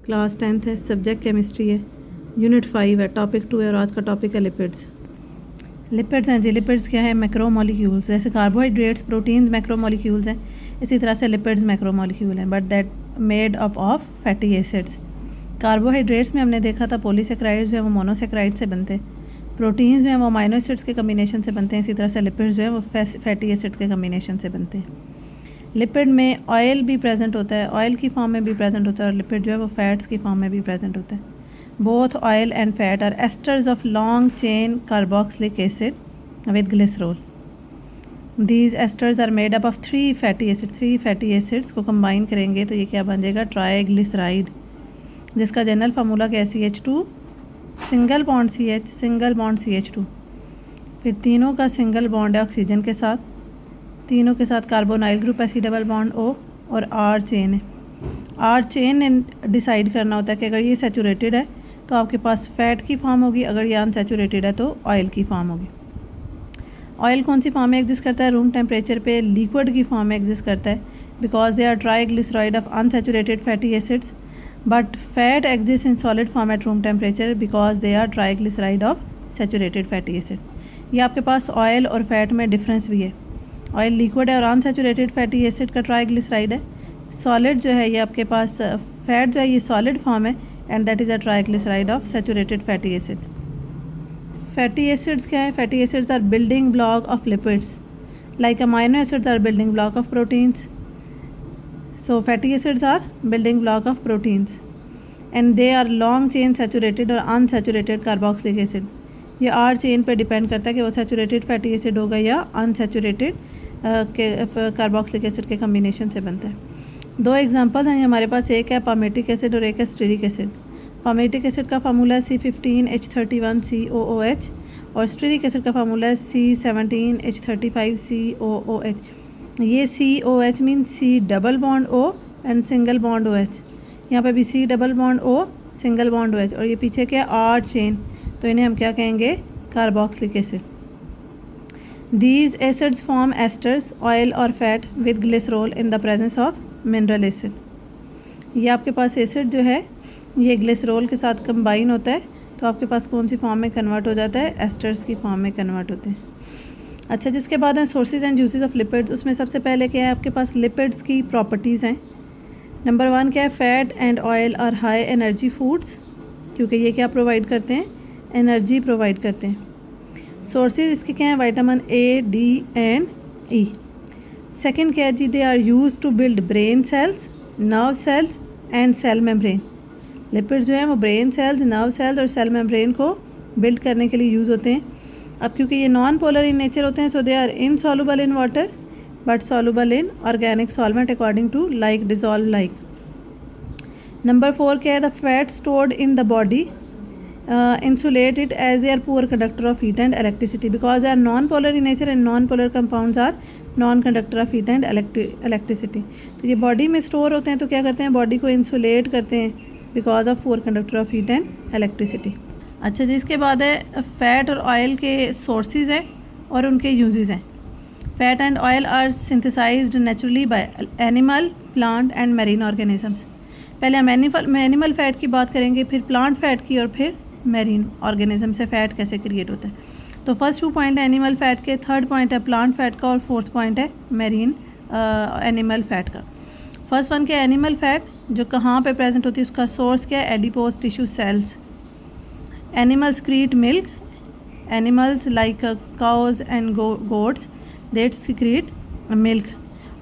Class 10th है, subject chemistry है, unit 5 है, टॉपिक 2 है और आज का टॉपिक है लिपिड्स। लिपिड्स हैं जी। लिपिड्स क्या है? मैक्रोमोलिक्यूल्स। जैसे कार्बोहाइड्रेट्स प्रोटीन्स मैक्रोमोलिक्यूल्स हैं, इसी तरह से लिपिड्स मैक्रोमोलिक्यूल हैं, but that made up of fatty acids. Carbohydrates में हमने देखा था पॉलीसेक्राइड्स जो है वो मोनोसेक्राइड से बनते हैं, प्रोटीन्स जो हैं वो अमीनो एसिड्स के कम्बिनेशन से बनते हैं, इसी तरह से लिपिड्स जो है वो फैटी एसिड्स के कम्बिनेशन से बनते हैं। लिपिड में ऑयल भी प्रेजेंट होता है, ऑयल की फॉर्म में भी प्रेजेंट होता है, और लिपिड जो है वो फैट्स की फॉर्म में भी प्रेजेंट होता है। Both oil and fat are esters of long chain carboxylic acid with glycerol. These esters are made up of 3 fatty acid. 3 fatty acids को कंबाइन करेंगे तो ये क्या बन जाएगा? ट्राइग्लिसराइड, जिसका जनरल फार्मूला क्या है? CH2 single bond CH single bond CH2। फिर तीनों का सिंगल बॉन्ड है ऑक्सीजन के साथ, तीनों के साथ कार्बोनाइल ग्रुप है, C डबल बॉन्ड O, और R चेन है। R चेन ने डिसाइड करना होता है कि अगर ये सैचुरेटेड है तो आपके पास फैट की फॉर्म होगी, अगर ये अनसैचुरेटेड है तो ऑयल की फॉर्म होगी। ऑयल कौन सी फॉर्म में एग्जिस्ट करता है? रूम टेम्परेचर पे लिक्विड की फॉर्म में एग्जिस्ट करता है, because they are triglyceride of unsaturated fatty acids, but fat exist in solid form at room temperature because they are triglyceride of saturated fatty acid. ये आपके पास ऑयल और fat में डिफरेंस भी है। ऑयल लिक्विड है और अनसैचुरेटेड फैटी एसिड का ट्राइग्लिसराइड है। सॉलिड जो है ये आपके पास फैट जो है ये सॉलिड फॉर्म है, and that is a triglyceride of saturated fatty acid. Fatty acids क्या है? Fatty acids are building block of lipids, like amino acids are building block of proteins. So fatty acids are building block of proteins and they are long chain saturated और unsaturated carboxylic acid. ये R chain पे depend करता है कि वो saturated fatty acid होगा या unsaturated carboxylic acid के कम्बिनेशन से बनता है। 2 एग्जांपल हैं हमारे पास, एक है पामेटिक एसिड और एक है स्टीरिक एसिड। पामेटिक एसिड का फार्मूला है C15H31COOH और स्टीरिक एसिड का फार्मूला है C17H35COOH। ये COH mean C double bond O and single bond OH। यहाँ पे भी C double bond O single bond OH, और ये पीछे क्या R चेन, तो इन्हें हम क्या कहेंगे? Carboxylic acid. These acids form esters, oil or fat with glycerol in the presence of mineral acid। ये आपके पास एसिड जो है ये ग्लिसरॉल के साथ कंबाइन होता है तो आपके पास कौन सी फॉर्म में कन्वर्ट हो जाता है? एस्टर्स की फॉर्म में कन्वर्ट होते हैं। अच्छा, जिसके बाद है sources and usage of lipids. उसमें सबसे पहले क्या है आपके पास? लिपिड्स की प्रॉपर्टीज़ हैं। नंबर 1 क्या है? Fat and oil are high energy foods, क्योंकि ये क्या प्रोवाइड करते हैं? एनर्जी प्रोवाइड करते हैं। सोर्सेज इसके क्या हैं? Vitamin A, D and E। Second क्या है जी? They are use to build brain cells, nerve cells and cell membrane. Lipids जो हैं वो ब्रेन सेल्स, नर्व सेल्स और सेल मेम्ब्रेन को बिल्ड करने के लिए यूज़ होते हैं। अब क्योंकि ये नॉन पोलर इन नेचर होते हैं, so they are insoluble in water but soluble in organic solvent according to like dissolve like. Number 4 क्या है? The fat stored in the body insulate it as they are poor conductor of heat and electricity because they are non-polar in nature and non-polar compounds are non-conductor of heat and electricity। तो ये body में store होते हैं तो क्या करते हैं? Body को इंसुलेट करते हैं because of poor conductor of heat and electricity. अच्छा जी, इसके बाद है फैट और ऑयल के सोर्सेज हैं और उनके यूजेस हैं। Fat and oil are synthesised naturally by animal, plant and marine organisms. पहले हम एनिमल फैट की बात करेंगे, फिर प्लांट फैट की, और फिर मैरीन ऑर्गेनिज्म से फ़ैट कैसे क्रिएट होता है। तो फर्स्ट 2 पॉइंट है एनिमल फ़ैट के, थर्ड पॉइंट है प्लांट फैट का, और फोर्थ पॉइंट है मैरीन एनिमल फ़ैट का। फर्स्ट वन क्या है? एनिमल फ़ैट जो कहाँ पे प्रेजेंट होती है, उसका सोर्स क्या है? Adipose tissue cells. Animals secrete milk, animals like cows and goats that secrete milk,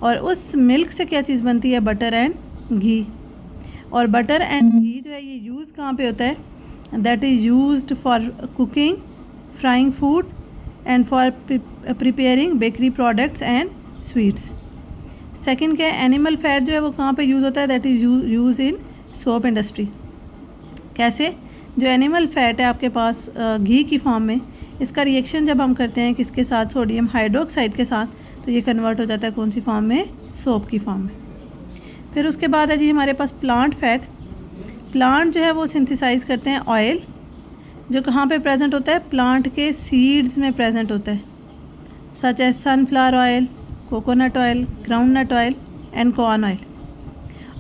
और उस मिल्क से क्या चीज़ बनती है? Butter and ghee. और बटर एंड घी जो है ये यूज़ कहाँ पे होता है? that is used for cooking, frying food and for preparing bakery products and sweets। Second क्या है? एनिमल फैट जो है वो कहाँ पे यूज़ होता है? that is use in soap industry. कैसे? जो एनिमल फैट है आपके पास घी की फॉर्म में, इसका रिएक्शन जब हम करते हैं किसके साथ? सोडियम हाइड्रोक्साइड के साथ, तो ये कन्वर्ट हो जाता है कौन सी फॉर्म में? सोप की फॉर्म में। फिर उसके बाद है जी हमारे पास प्लांट फैट। प्लांट जो है वो सिंथेसाइज करते हैं ऑयल, जो कहाँ पे प्रेजेंट होता है? प्लांट के सीड्स में प्रेजेंट होता है, such as sunflower oil, coconut oil, groundnut oil and corn oil.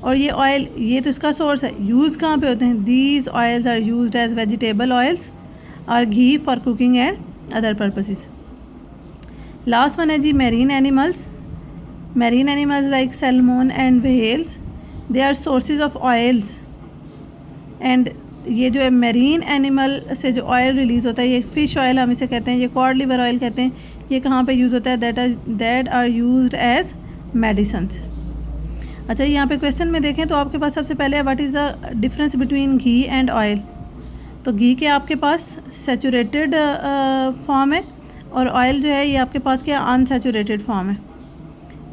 और ये ऑयल ये तो इसका सोर्स है। यूज़ कहाँ पे होते हैं? These oils are used as vegetable oils और ghee for cooking and other purposes. Last one है जी marine animals. Marine animals like salmon and whales they are sources of oils and ये जो है मैरीन एनिमल से जो ऑयल रिलीज़ होता है, ये फ़िश ऑयल हम इसे कहते हैं, ये कॉड लिवर ऑयल कहते हैं। ये कहाँ पे यूज़ होता है? That are used as medicines. अच्छा, यहाँ पे क्वेश्चन में देखें तो आपके पास सबसे पहले what is the difference between ghee and oil. तो घी के आपके पास सैचुरेटेड फॉर्म है और ऑयल जो है ये आपके पास क्या अनसैचुरेटेड फॉर्म है।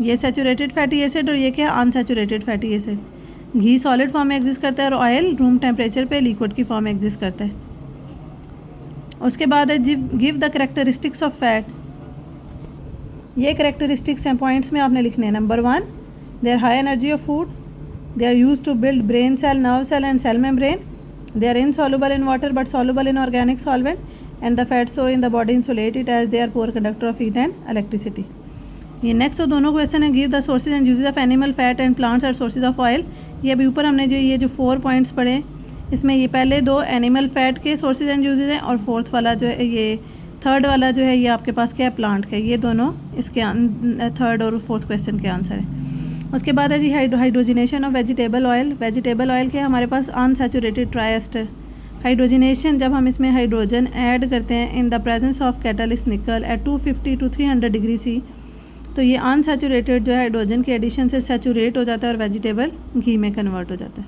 ये सैचुरेटेड फैटी एसिड और ये क्या अनसैचुरेटेड फैटी एसिड। घी सॉलिड फॉर्म में एग्जिस्ट करता है और ऑयल रूम टेम्परेचर पे लिक्विड की फॉर्म में एग्जिस्ट करता है। उसके बाद है give the characteristics of fat. ये करेक्टरिस्टिक्स हैं, पॉइंट्स में आपने लिखने हैं। Number 1, they are high energy of food, they are use to build brain cell, nerve cell and cell membrane, they are insoluble in water but soluble in organic solvent and the fat store in the body insulate it as they are poor conductor of heat and electricity. ये next तो दोनों question है। Give the sources and uses of animal fat and plants are sources of oil. ये अभी ऊपर हमने जो 4 points पढ़े, इसमें ये पहले 2 एनिमल फैट के सोर्सेज एंड यूजेज हैं और फोर्थ वाला जो है ये थर्ड वाला जो है ये आपके पास क्या है? प्लांट का। ये दोनों इसके थर्ड और फोर्थ क्वेश्चन के आंसर हैं। उसके बाद है जी hydrogenation of vegetable oil. Vegetable oil के हमारे पास अनसैचुरेटेड ट्राइएस्टर। हाइड्रोजनेशन जब हम इसमें हाइड्रोजन ऐड करते हैं in the presence of catalyst निकल एट 250 to 300 डिग्री सी, तो ये अनसैचुरेटेड जो है हाइड्रोजन के एडिशन से सैचुरेट हो जाता है और वेजिटेबल घी में कन्वर्ट हो जाता है।